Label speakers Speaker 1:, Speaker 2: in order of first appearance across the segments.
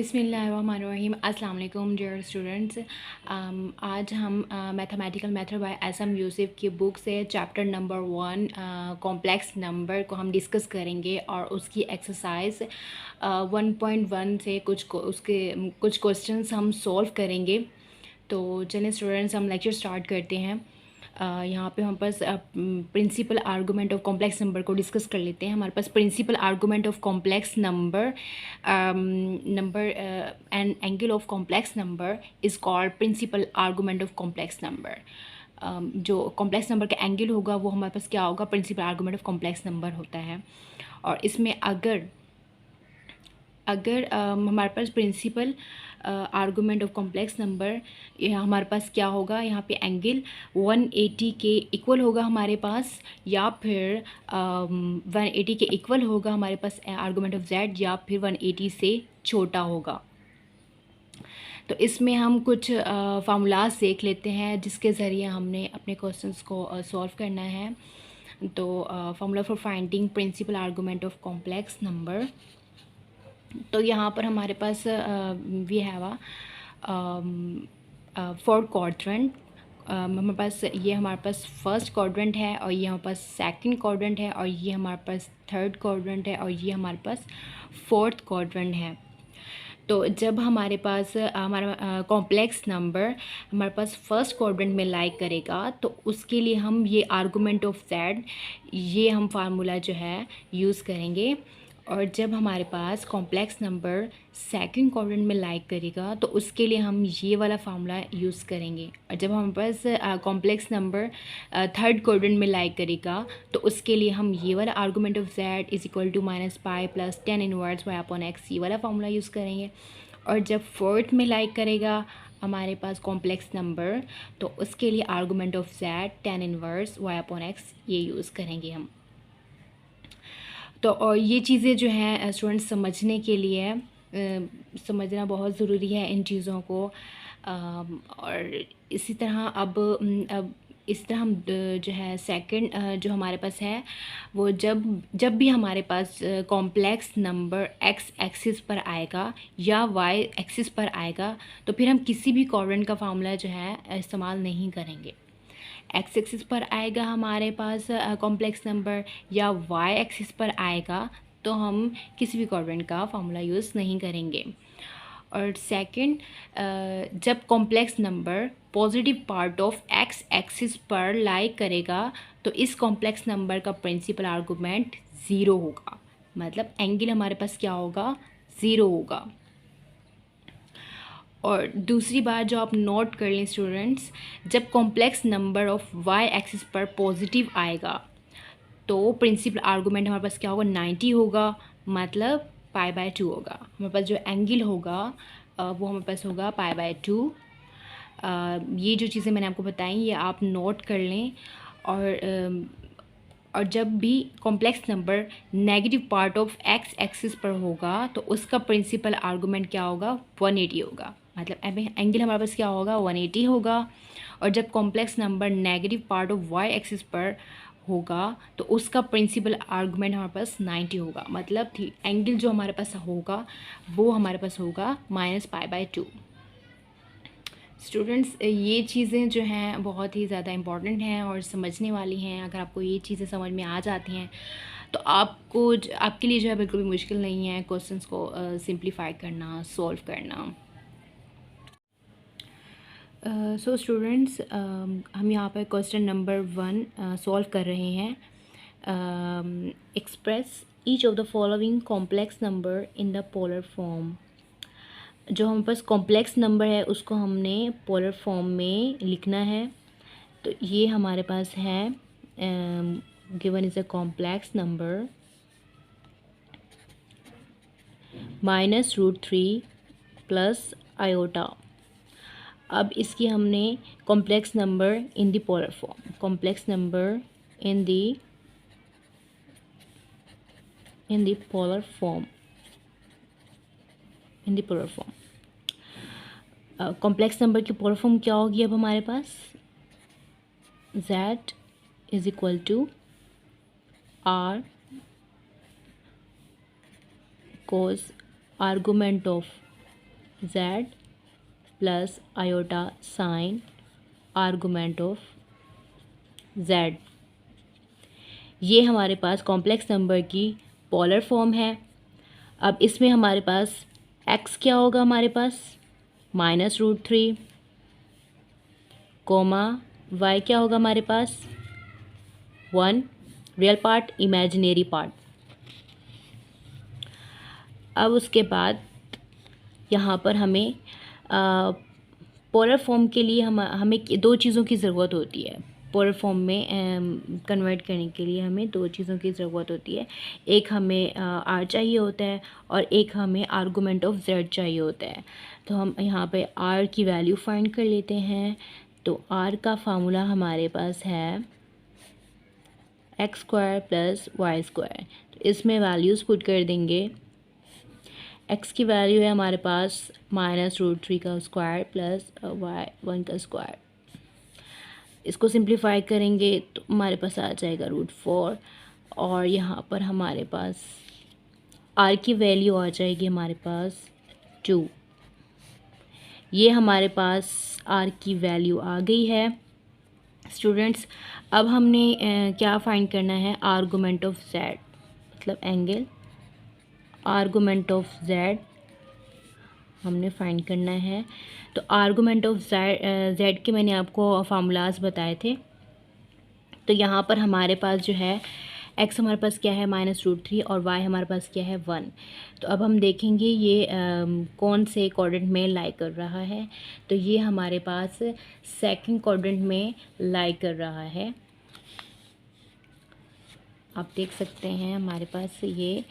Speaker 1: बिस्मिल्लाहिर्रहमानिर्रहीम। अस्सलाम वालेकुम डियर स्टूडेंट्स। आज हम mathematical method by SM Yusuf की बुक से चैप्टर नंबर 1 कॉम्प्लेक्स नंबर को हम डिस्कस करेंगे और उसकी एक्सरसाइज 1.1 से उसके कुछ क्वेश्चंस हम सॉल्व करेंगे। तो चलिए स्टूडेंट्स, हम लेक्चर स्टार्ट करते हैं। यहाँ पे हम पास principal argument of complex number को डिस्कस कर लेते हैं। हमारे पास principal argument of complex number and angle of complex number is called principal argument of complex number. जो कॉम्प्लेक्स नंबर का एंगल होगा वो हमारे पास क्या होगा, principal argument of complex number होता है। और इसमें अगर हमारे पास principal argument of complex number, हमारे पास क्या होगा, यहाँ पे एंगल 180 के इक्वल होगा हमारे पास, या फिर 180 के इक्वल होगा हमारे पास आर्गूमेंट ऑफ जेड, या फिर 180 से छोटा होगा। तो इसमें हम कुछ फार्मूलाज देख लेते हैं जिसके ज़रिए हमने अपने क्वेश्चंस को सॉल्व करना है। तो formula for finding principal argument of complex number, तो यहाँ पर हमारे पास वी हैव फोर्थ क्वाड्रेंट। हमारे पास फर्स्ट क्वाड्रेंट है, और ये हमारे पास सेकंड क्वाड्रेंट है, और ये हमारे पास थर्ड क्वाड्रेंट है, और ये हमारे पास फोर्थ क्वाड्रेंट है। तो जब हमारे पास हमारा कॉम्प्लेक्स नंबर हमारे पास फर्स्ट क्वाड्रेंट में लाई करेगा, तो उसके लिए हम ये आर्गूमेंट ऑफ जेड, ये हम फार्मूला जो है यूज़ करेंगे। और जब हमारे पास कॉम्प्लेक्स नंबर सेकंड क्वाड्रेंट में लाई करेगा, तो उसके लिए हम ये वाला फार्मूला यूज़ करेंगे। और जब हमारे पास कॉम्प्लेक्स नंबर थर्ड क्वाड्रेंट में लाई करेगा, तो उसके लिए हम ये वाला argument of z is equal to -pi plus tan inverse y upon x, ये वाला फार्मूला यूज़ करेंगे। और जब फोर्थ में लाई करेगा हमारे पास कॉम्प्लेक्स नंबर, तो उसके लिए argument of Z tan inverse y upon x, ये यूज़ करेंगे हम। तो और ये चीज़ें जो हैं स्टूडेंट्स समझने के लिए समझना बहुत ज़रूरी है इन चीज़ों को। और इसी तरह अब इस तरह हम जो है सेकंड जो हमारे पास है, वो जब भी हमारे पास कॉम्प्लेक्स नंबर एक्स एक्सिस पर आएगा या वाई एक्सिस पर आएगा, तो फिर हम किसी भी क्वाड्रेंट का फार्मूला जो है इस्तेमाल नहीं करेंगे। एक्स एक्सिस पर आएगा हमारे पास कॉम्प्लेक्स नंबर, या वाई एक्सिस पर आएगा, तो हम किसी भी क्वाड्रेंट का फार्मूला यूज़ नहीं करेंगे। और सेकंड, जब complex number positive part of x axis पर लाई करेगा, तो इस कॉम्प्लेक्स नंबर का प्रिंसिपल आर्गूमेंट ज़ीरो होगा, मतलब एंगल हमारे पास क्या होगा, ज़ीरो होगा। और दूसरी बात जो आप नोट कर लें स्टूडेंट्स, जब complex number of y axis पर पॉजिटिव आएगा, तो प्रिंसिपल आर्गूमेंट हमारे पास क्या होगा, 90 होगा, मतलब π/2 होगा। हमारे पास जो एंगल होगा वो हमारे पास होगा π/2। ये जो चीज़ें मैंने आपको बताई ये आप नोट कर लें। और जब भी complex number negative part of x axis पर होगा, तो उसका प्रिंसिपल आर्गूमेंट क्या होगा, 180 होगा, मतलब एंगल हमारे पास क्या होगा, 180 होगा। और जब complex number negative part of y axis पर होगा, तो उसका प्रिंसिपल आर्गूमेंट हमारे पास 90 होगा, मतलब एंगल जो हमारे पास होगा वो हमारे पास होगा -π/2। स्टूडेंट्स, ये चीज़ें जो हैं बहुत ही ज़्यादा इम्पॉर्टेंट हैं और समझने वाली हैं। अगर आपको ये चीज़ें समझ में आ जाती हैं, तो आपके लिए जो है बिल्कुल भी मुश्किल नहीं है क्वेश्चंस को सिंप्लीफाई करना, सॉल्व करना। सो स्टूडेंट्स, हम यहाँ पर क्वेश्चन नंबर 1 सॉल्व कर रहे हैं। Express each of the following complex number in the polar form. जो हमारे पास कॉम्प्लेक्स नंबर है उसको हमने पोलर फॉर्म में लिखना है। तो ये हमारे पास है, given is a complex number -√3 plus iota. अब इसकी हमने complex number in the polar form, complex number in the polar form, in the polar form. Complex number की पोलर फॉर्म क्या होगी अब हमारे पास, z is equal to r cos argument of z plus iota sine argument of z। ये हमारे पास complex number की पोलर फॉर्म है। अब इसमें हमारे पास x क्या होगा, हमारे पास -√3, कोमा y क्या होगा हमारे पास 1, रियल पार्ट इमेजिनरी पार्ट। अब उसके बाद यहाँ पर हमें पोलर फॉर्म के लिए हमें दो चीज़ों की ज़रूरत होती है। पोलर फॉर्म में कन्वर्ट करने के लिए हमें दो चीज़ों की ज़रूरत होती है। एक हमें r चाहिए होता है और एक हमें आर्गूमेंट ऑफ z चाहिए होता है। तो हम यहाँ पे r की वैल्यू फाइंड कर लेते हैं। तो r का फार्मूला हमारे पास है x² + y²। तो इसमें वैल्यूज़ पुट कर देंगे। x की वैल्यू है हमारे पास -√3 का स्क्वायर प्लस y1 का स्क्वायर। इसको सिंप्लीफाई करेंगे तो हमारे पास आ जाएगा √4 और यहाँ पर हमारे पास r की वैल्यू आ जाएगी हमारे पास 2। ये हमारे पास r की वैल्यू आ गई है स्टूडेंट्स। अब हमने क्या फाइंड करना है, आर्गूमेंट ऑफ z, मतलब एंगल आर्गूमेंट ऑफ z हमने फाइंड करना है। तो आर्गूमेंट ऑफ z के मैंने आपको फार्मूलाज बताए थे। तो यहाँ पर हमारे पास जो है x हमारे पास क्या है -√3 और y हमारे पास क्या है 1। तो अब हम देखेंगे ये कौन से क्वाड्रेंट में लाई कर रहा है। तो ये हमारे पास सेकंड क्वाड्रेंट में लाई कर रहा है। आप देख सकते हैं हमारे पास ये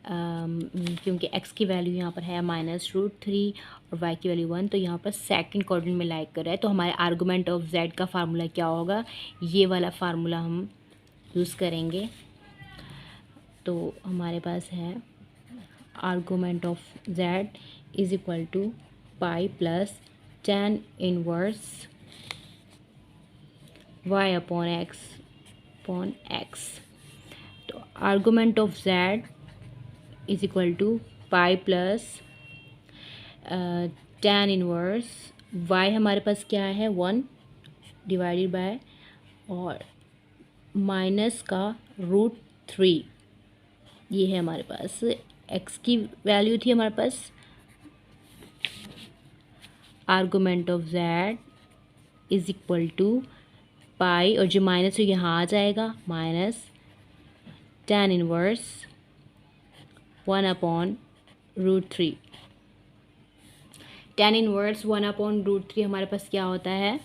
Speaker 1: क्योंकि x की वैल्यू यहाँ पर है -√3 और y की वैल्यू 1, तो यहाँ पर सेकंड क्वाड्रेंट में लाई कर रहा है। तो हमारे आर्गूमेंट ऑफ z का फार्मूला क्या होगा, ये वाला फार्मूला हम यूज़ करेंगे। तो हमारे पास है argument of z is equal to pi plus tan inverse y upon x। तो argument of z is equal to pi plus tan inverse y हमारे पास क्या है 1 डिवाइडेड बाय और माइनस का √3। ये है हमारे पास x की वैल्यू थी हमारे पास। Argument of z is equal to pi और जो माइनस है यहाँ आ जाएगा minus tan inverse 1 upon √3। tan inverse 1 upon √3 हमारे पास क्या होता है,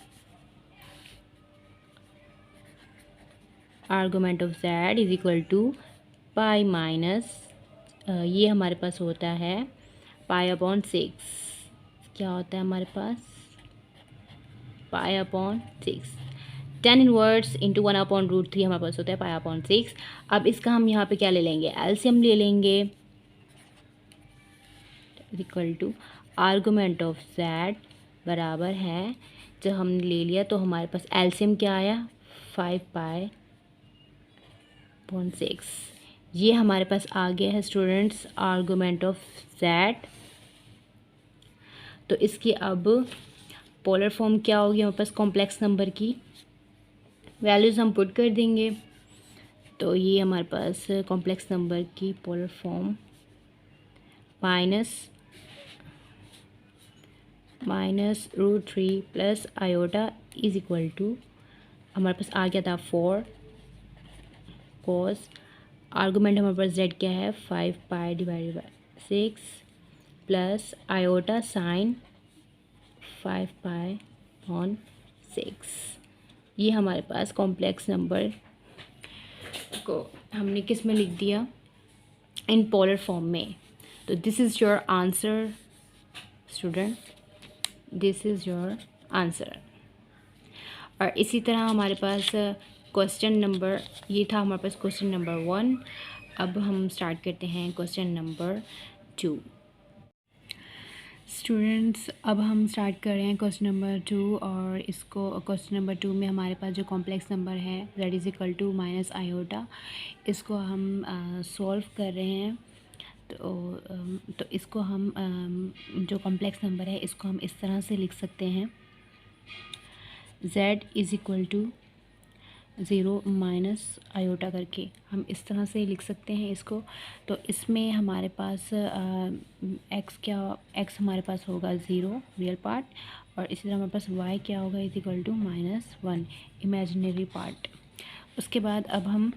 Speaker 1: argument of z is equal to pi minus ये हमारे पास होता है पाई अपॉन 6। क्या होता है हमारे पास pi upon 6। tan inverse into 1 upon √3 हमारे पास होता है पाई अपॉन 6। अब इसका हम यहाँ पे क्या ले लेंगे, एलसीएम ले लेंगे। Equal to argument of z बराबर है, जब हमने ले लिया तो हमारे पास एलसीएम क्या आया 5 पाई अपॉन 6। ये हमारे पास आ गया है स्टूडेंट्स आर्गूमेंट ऑफ z। तो इसकी अब पोलर फॉर्म क्या होगी हमारे पास, कॉम्प्लेक्स नंबर की वैल्यूज़ हम पुट कर देंगे। तो ये हमारे पास कॉम्प्लेक्स नंबर की polar form -√3 plus iota is equal to हमारे पास आ गया था 4 कॉस आर्गूमेंट हमारे पास z क्या है 5 पाई divided by 6 plus iota sign 5 pi upon 6। ये हमारे पास कॉम्प्लेक्स नंबर को हमने किस में लिख दिया, इन पोलर फॉर्म में। तो this is your answer student, this is your answer. और इसी तरह हमारे पास क्वेश्चन नंबर, ये था हमारे पास क्वेश्चन नंबर 1। अब हम स्टार्ट करते हैं क्वेश्चन नंबर 2। स्टूडेंट्स अब हम स्टार्ट कर रहे हैं क्वेश्चन नंबर 2। और इसको क्वेश्चन नंबर 2 में हमारे पास जो कॉम्प्लेक्स नंबर है z is equal to minus iota, इसको हम सॉल्व कर रहे हैं। तो इसको हम जो कॉम्प्लेक्स नंबर है इसको हम इस तरह से लिख सकते हैं, z is equal to 0 minus iota करके हम इस तरह से लिख सकते हैं इसको। तो इसमें हमारे पास x हमारे पास होगा 0 रियल पार्ट, और इसी तरह हमारे पास y क्या होगा is equal to -1 imaginary part. उसके बाद अब हम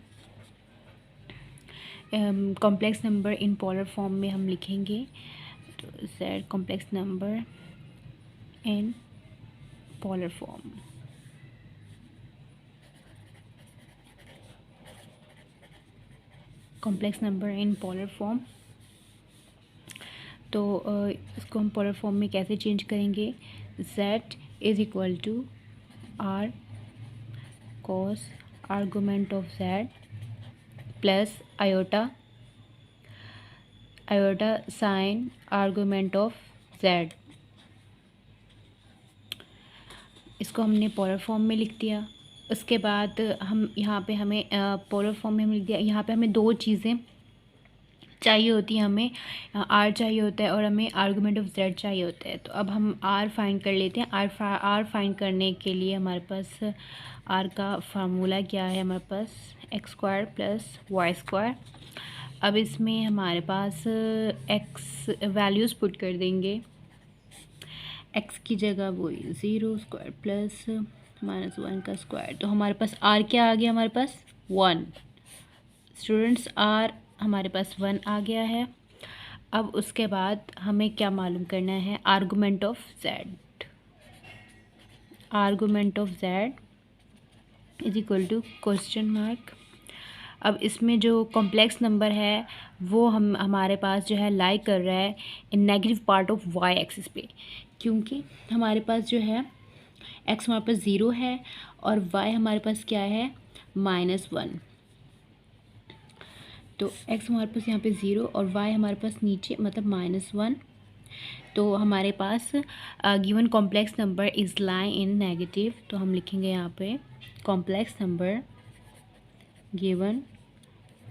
Speaker 1: complex number in polar form में हम लिखेंगे, तो z complex number in polar form. Complex number in polar form, तो इसको हम पोलर फॉर्म में कैसे चेंज करेंगे, z is equal to r cos argument of z plus iota sine argument of z। इसको हमने पोलर फॉर्म में लिख दिया। उसके बाद हम यहाँ पे हमें पोलर फॉर्म में हम लिख दिया, यहाँ पे हमें दो चीज़ें चाहिए होती हैं, हमें r चाहिए होता है और हमें आर्गूमेंट ऑफ z चाहिए होता है। तो अब हम r फाइंड कर लेते हैं। r फाइंड करने के लिए हमारे पास r का फार्मूला क्या है, हमारे पास x² प्लस y²। अब इसमें हमारे पास x वैल्यूज़ पुट कर देंगे, x की जगह वही 0² प्लस -1 का स्क्वायर। तो हमारे पास r क्या आ गया, हमारे पास 1। स्टूडेंट्स r हमारे पास 1 आ गया है। अब उसके बाद हमें क्या मालूम करना है, argument of z। Argument of z is equal to question mark. अब इसमें जो कॉम्प्लेक्स नंबर है वो हमारे पास जो है लाई कर रहा है in negative part of y axis पे, क्योंकि हमारे पास जो है x हमारे पास 0 है और y हमारे पास क्या है -1। तो x हमारे पास यहाँ पे 0 और y हमारे पास नीचे मतलब -1। तो हमारे पास given complex number is lie in negative, तो हम लिखेंगे यहाँ पे complex number given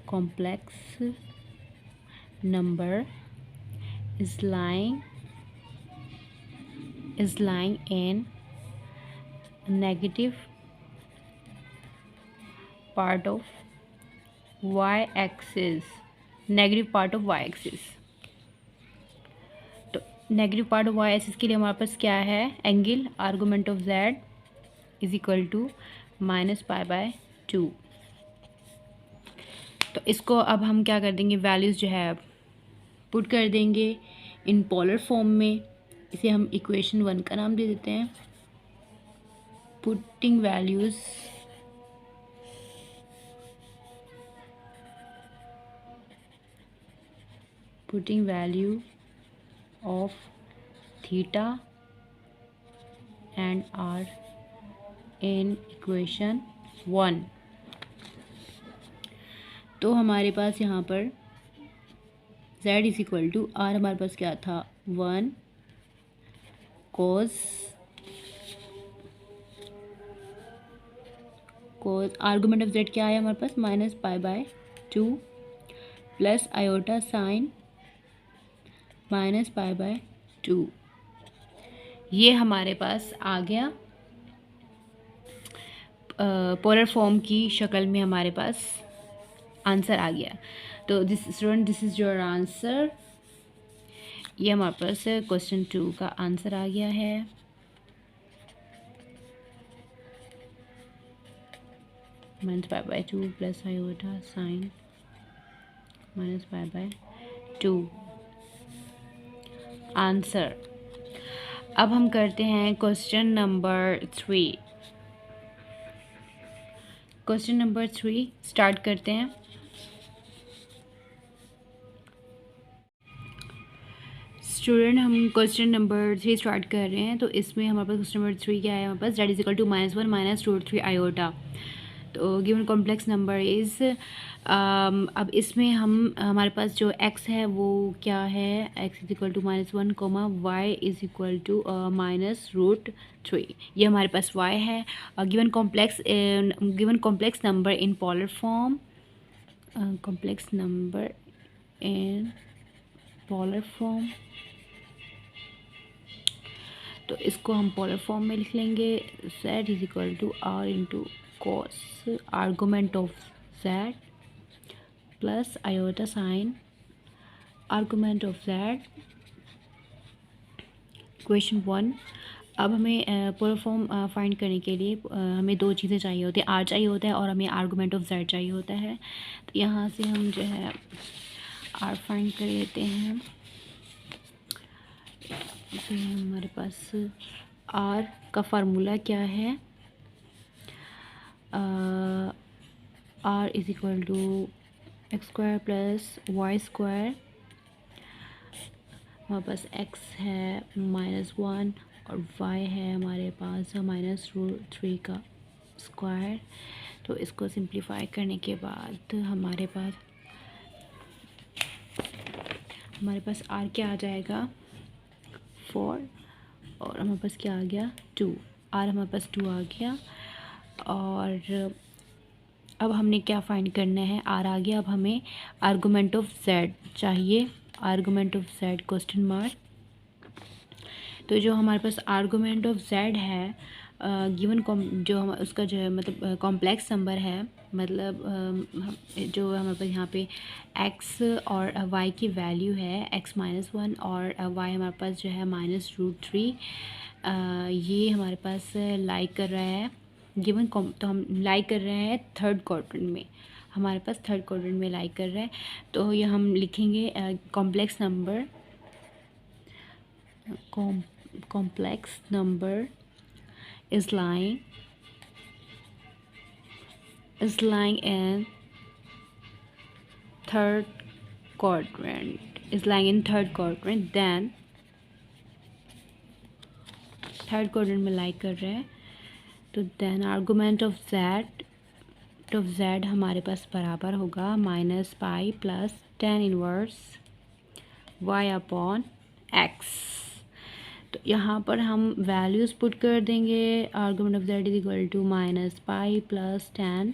Speaker 1: complex number is lying in negative part of y axis, negative part of y axis. तो negative part of y axis के लिए हमारे पास क्या है, angle argument of z is equal to -π/2। तो इसको अब हम क्या कर देंगे, वैल्यूज़ जो है पुट कर देंगे इन पोलर फॉर्म में। इसे हम इक्वेशन 1 का नाम दे देते हैं। Putting value of theta and r in equation 1। तो हमारे पास यहाँ पर z is equal to r हमारे पास क्या था 1 cos आर्गूमेंट ऑफ z क्या है हमारे पास -π/2 प्लस आयोटा साइन -π/2। ये हमारे पास आ गया पोलर फॉर्म की शक्ल में, हमारे पास आंसर आ गया। तो दिस इज़ योर आंसर। ये हमारे पास क्वेश्चन 2 का आंसर आ गया है। -π/2 प्लस आयोटा साइन -π/2 आंसर। अब हम करते हैं question number 3। Question number 3 start करते हैं। स्टूडेंट हम क्वेश्चन नंबर 3 स्टार्ट कर रहे हैं। तो इसमें हमारे पास क्वेश्चन नंबर 3 क्या है, हमारे पास z is equal to -1 - √3 iota. तो गिवन कॉम्प्लेक्स नंबर इज़ अब इसमें हमारे पास जो x है वो क्या है, x is equal to -1, y is equal to -√3। ये हमारे पास y है। Given complex number in polar form, complex number in polar form, तो इसको हम पोलर फॉर्म में लिख लेंगे। z is equal to r into cos argument of z plus iota sine argument of z, equation 1। अब हमें polar form find करने के लिए हमें दो चीज़ें चाहिए होती है, आर चाहिए होता है और हमें आर्गूमेंट ऑफ z चाहिए होता है। तो यहाँ से हम जो है आर फाइंड कर लेते हैं। तो हमारे पास आर का फार्मूला क्या है, r is equal to x square plus y square. हमारे पास x है -1 और y है हमारे पास -√3 का स्क्वायर। तो इसको सिंप्लीफाई करने के बाद हमारे पास r क्या आ जाएगा 4 और हमारे पास क्या आ गया 2, r हमारे पास 2 आ गया। और अब हमने क्या फाइंड करना है, r आ गया। अब हमें आर्गूमेंट ऑफ z चाहिए, argument of z question mark. तो जो हमारे पास आर्गूमेंट ऑफ z है गिवन जो हम उसका जो है मतलब कॉम्प्लेक्स नंबर है, मतलब जो हमारे पास यहाँ पे x और y की वैल्यू है x-1 और y हमारे पास जो है -√3, ये हमारे पास लाई कर रहा है गिवन तो हम लाई कर रहे हैं थर्ड क्वाड्रेंट में, हमारे पास थर्ड क्वाड्रेंट में लाई कर रहा है। तो ये हम लिखेंगे complex number is lying in third quadrant, then third quadrant में लाई कर रहे हैं। तो देन आर्गूमेंट ऑफ z हमारे पास बराबर होगा -pi plus tan inverse y upon x। तो यहाँ पर हम वैल्यूज़ पुट कर देंगे। Argument of z is equal to -pi plus tan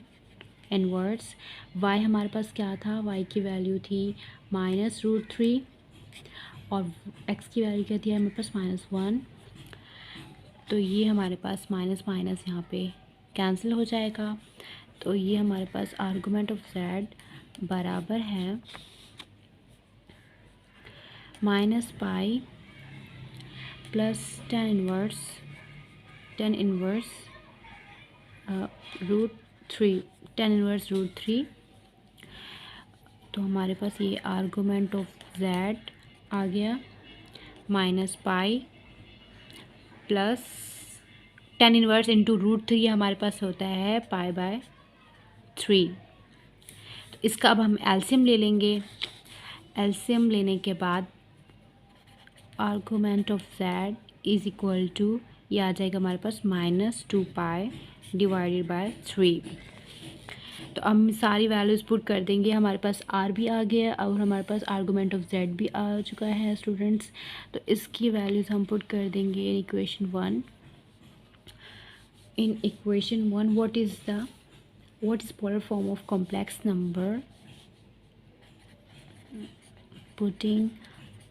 Speaker 1: inverse y हमारे पास क्या था, y की वैल्यू थी -√3 और x की वैल्यू क्या थी हमारे पास -1। तो ये हमारे पास माइनस माइनस यहाँ पे कैंसिल हो जाएगा। तो ये हमारे पास आर्गूमेंट ऑफ z बराबर है -पाई प्लस tan इनवर्स √3। तो हमारे पास ये आर्गूमेंट ऑफ z आ गया -पाई प्लस tan इनवर्स इंटू √3 हमारे पास होता है पाई/3। तो इसका अब हम एलसीएम ले लेंगे। एलसीएम लेने के बाद argument of z is equal to ये आ जाएगा हमारे पास -2 पाई डिवाइडेड बाय 3। तो हम सारी वैल्यूज़ पुट कर देंगे। हमारे पास r भी आ गया और हमारे पास आर्गूमेंट ऑफ z भी आ चुका है स्टूडेंट्स। तो इसकी वैल्यूज़ हम पुट कर देंगे equation 1। In equation 1, what is polar form of complex number? Putting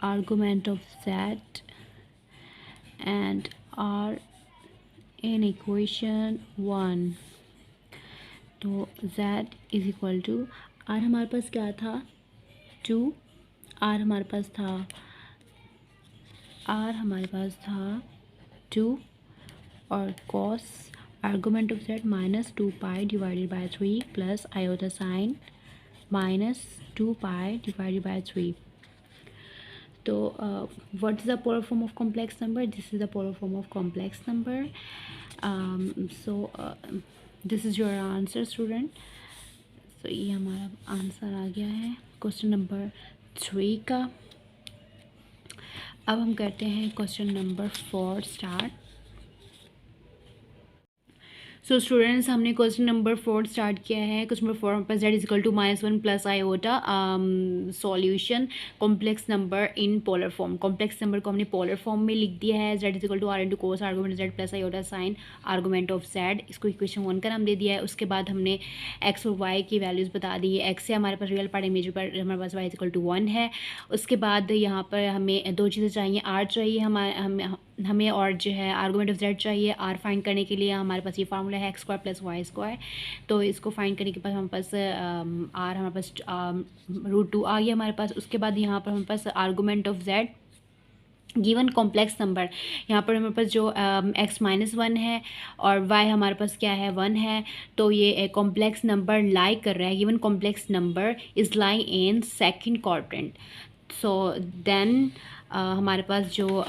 Speaker 1: argument of z and r in equation 1, तो z is equal to r हमारे पास क्या था 2, r हमारे पास था 2 और cos argument of z -2 pi divided by 3 plus iota sign -2 pi divided by 3। तो what is the polar form of complex number? This is the polar form of complex number. So this is your answer student. तो ये हमारा answer आ गया है question number 3 का। अब हम करते हैं question number 4 start. So students हमने क्वेश्चन नंबर 4 स्टार्ट किया है। क्वेश्चन नंबर 4 पर z is equal to -1 plus iota solution complex number in polar form. Complex number को हमने पोलर फॉर्म में लिख दिया है। Z is equal to r into cos argument z plus iota sine argument of z. इसको equation 1 का नाम दे दिया है। उसके बाद हमने एक्स और वाई की वैल्यूज़ बता दी है। एक्स से हमारे पास रियल पार्ट इमेज पर हमारे पास वाई इजकल टू 1 है। उसके बाद यहाँ पर हमें दो चीज़ें चाहिए, आर चाहिए हमें और जो है आर्गूमेंट ऑफ जेड चाहिए। आर फाइंड करने के लिए हमारे पास ये फार्मूला है x square plus y square. तो इसको फाइंड करने के बाद हमारे पास आर हमारे पास √2 आ गया हमारे पास। उसके बाद यहाँ पर हमारे पास argument of Z given complex number, यहाँ पर हमारे पास जो x-1 है और y हमारे पास क्या है 1 है। तो ये कॉम्प्लेक्स नंबर लाई कर रहा है। Given complex number is lie in second quadrant. So then हमारे पास जो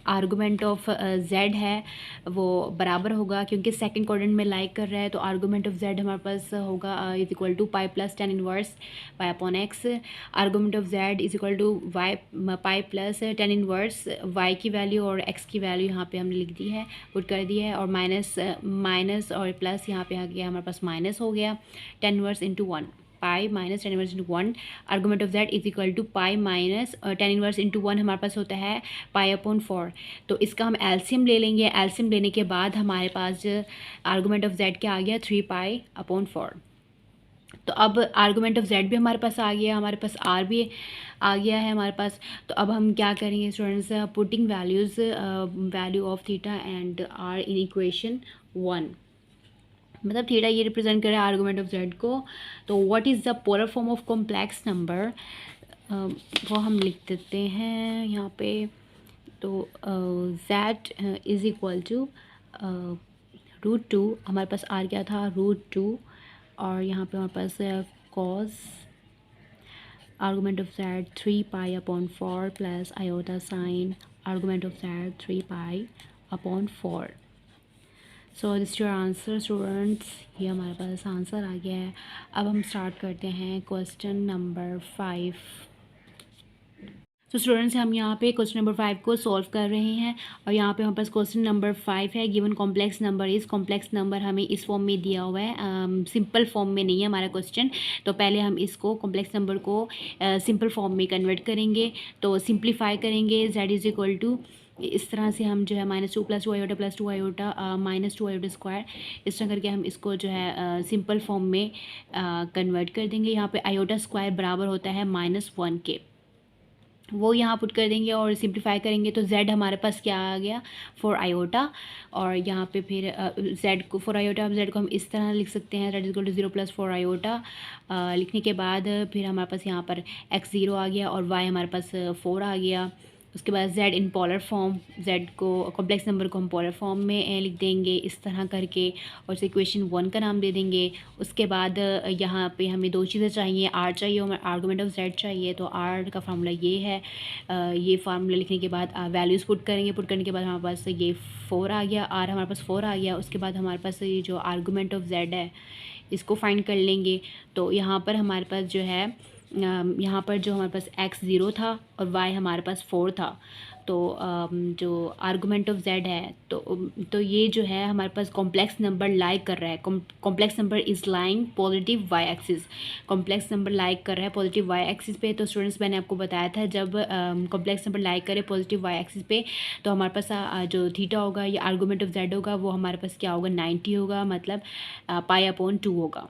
Speaker 1: आर्गूमेंट ऑफ जेड है वो बराबर होगा, क्योंकि सेकंड क्वाड्रेंट में लाई कर रहा है। तो आर्गूमेंट ऑफ जेड हमारे पास होगा is equal to pi plus tan inverse pi upon x. Argument of z is equal to y pi plus tan inverse y की वैल्यू और एक्स की वैल्यू यहाँ पे हमने लिख दी है, पुट कर दी है। और माइनस और प्लस यहाँ पे आ गया हमारे पास माइनस हो गया। Tan inverse into 1 pi minus tan inverse into 1। Argument of z is equal to pi minus tan inverse into 1 हमारे पास होता है पाई अपॉन 4। तो इसका हम एलसीएम ले लेंगे। एलसीएम लेने के बाद हमारे पास आर्गूमेंट ऑफ जेड क्या आ गया 3 पाई अपॉन 4। तो अब आर्गूमेंट ऑफ जेड भी हमारे पास आ गया, हमारे पास आर भी आ गया है हमारे पास। तो अब हम क्या करेंगे students, putting values value of theta and r in equation 1। मतलब थीटा ये रिप्रेजेंट करे आर्गूमेंट ऑफ जेड को। तो what is the polar form of complex number, वो हम लिख देते हैं यहाँ पे। तो जेड इज़ इक्वल टू √2, हमारे पास आर क्या था √2, और यहाँ पे हमारे पास cos argument of Z 3 pi upon 4 plus iota sine argument of Z 3 pi upon 4। So this your answer students, ये हमारे पास आंसर आ गया है। अब हम स्टार्ट करते हैं क्वेश्चन नंबर 5। तो स्टूडेंट्स हम यहाँ पे क्वेश्चन नंबर 5 को सॉल्व कर रहे हैं। और यहाँ पे हमारे पास क्वेश्चन नंबर 5 है, given complex number is. Complex number हमें इस फॉर्म में दिया हुआ है, सिंपल फॉर्म में नहीं है हमारा क्वेश्चन। तो पहले हम इसको कॉम्प्लेक्स नंबर को सिंपल फॉर्म में कन्वर्ट करेंगे। तो सिंप्लीफाई करेंगे जेड इज़ इक्वल टू, इस तरह से हम जो है -2 + 2 आयोटा + 2 आयोटा -2 आयोटा स्क्वायर, इस तरह करके हम इसको जो है सिंपल फॉर्म में कन्वर्ट कर देंगे। यहाँ पे आयोटा स्क्वायर बराबर होता है -1 के, वो यहाँ पुट कर देंगे और सिंप्लीफाई करेंगे। तो z हमारे पास क्या आ गया 4 आयोटा। और यहाँ पे फिर z को 4 आयोटा, अब z को हम इस तरह लिख सकते हैं z = 0 + 4 आयोटा। लिखने के बाद फिर हमारे पास यहाँ पर x 0 आ गया और y हमारे पास 4 आ गया। उसके बाद z इन पोलर फॉर्म, z को कॉम्प्लेक्स नंबर को हम पोलर फॉर्म में लिख देंगे इस तरह करके, और इसे इक्वेशन 1 का नाम दे देंगे। उसके बाद यहाँ पे हमें दो चीज़ें चाहिए, r चाहिए और आर्गूमेंट ऑफ z चाहिए। तो r का फार्मूला ये है। ये फार्मूला लिखने के बाद वैल्यूज़ पुट करेंगे, पुट करने के बाद हमारे पास ये 4 आ गया, r हमारे पास 4 आ गया। उसके बाद हमारे पास ये जो आर्गूमेंट ऑफ z है इसको फाइंड कर लेंगे। तो यहाँ पर हमारे पास जो है यहाँ पर जो हमारे पास x 0 था और y हमारे पास 4 था। तो जो आर्गूमेंट ऑफ z है तो ये जो है हमारे पास कॉम्प्लेक्स नंबर लाई कर रहा है। Complex number is lying positive y axis. Complex number lie कर रहा है पॉजिटिव y एक्सिस पे। तो स्टूडेंट्स मैंने आपको बताया था जब कॉम्प्लेक्स नंबर लाई करे पॉजिटिव y एक्सिस पे तो हमारे पास जो थीटा होगा या आर्गूमेंट ऑफ z होगा वो हमारे पास क्या होगा 90 होगा, मतलब π/2 होगा।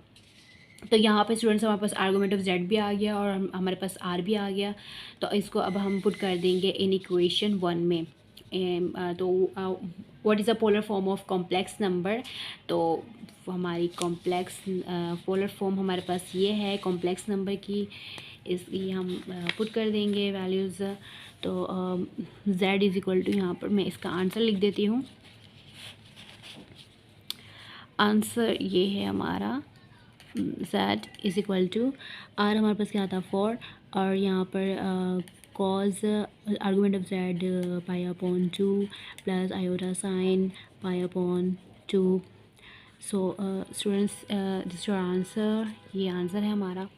Speaker 1: तो यहाँ पे स्टूडेंट्स हमारे पास आर्गूमेंट ऑफ जेड भी आ गया और हमारे पास आर भी आ गया। तो इसको अब हम पुट कर देंगे इन इक्वेशन 1 में। तो what is the polar form of complex number, तो हमारी कॉम्प्लेक्स पोलर फॉर्म हमारे पास ये है कॉम्प्लेक्स नंबर की। इसकी हम पुट कर देंगे वैल्यूज़। तो z इज़ इक्वल टू, यहाँ पर मैं इसका आंसर लिख देती हूँ। आंसर ये है हमारा z is equal to r हमारे पास क्या था 4, और यहाँ पर cos argument of z π/2 plus iota sine π/2। So students this your answer, ये आंसर है हमारा।